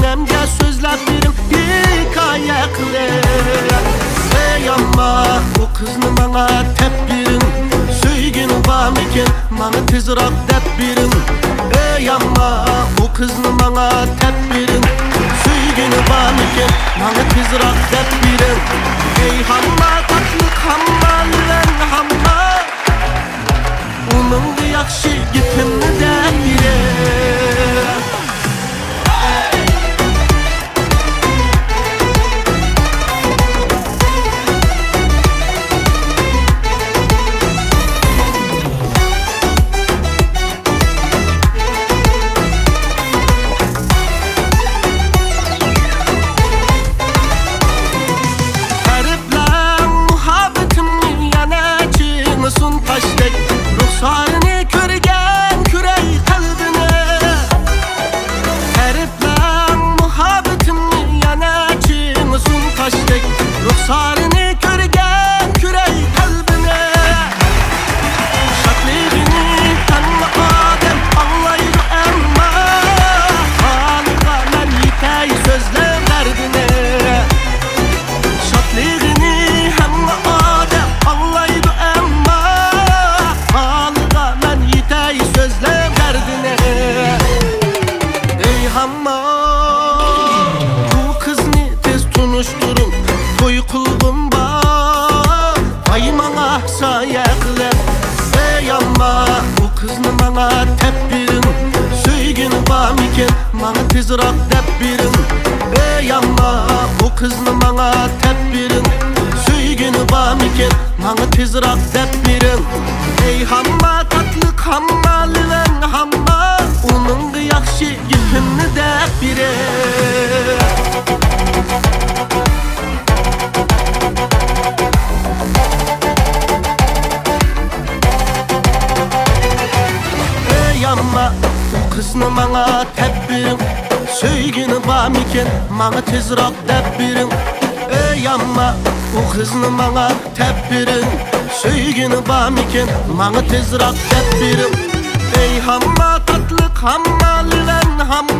Memge sözler birim hikaye kılar. Ey amma o kızını bana tep birin, söygünü var miken bana tezrak dep birin. Ey amma o kızını bana tep birin, söygünü var miken bana tezrak dep birin. Ey hamma tatlı hamma lan hamma, onun da yakşı gitmini dep birin. Ruhsarını körgen kürey kalbine, heriflen muhabbetimi yanacın sun taştek. Ruhsarını körgen kürey kalbine, şaklığını tanma adem anlayır emma, halıga ben yitey sözler derdine. Şaklığını hemma adem anlayır emma, sözler derdine. Ey hamma bu kızını tez tunuşturun, toy kılgın ba vay mana sayaklar. Ey amma bu kızını bana tep birin, söygünü var miken bana tezrak dep birin. Ey amma bu kızını bana tep birin, söygünü var miken bana tezrak dep birin. Ey hamma tatlı hamma lan hamma, onun da yakşı gitmini dep birin. Ey amma bu kızını bana tep birin, söygünü var miken bana tezrak dep birin. Ey amma bu kızını bana tep birin, söygünü var miken bana tezrak dep birin. Ey hamma tatlı hamma lan hamma,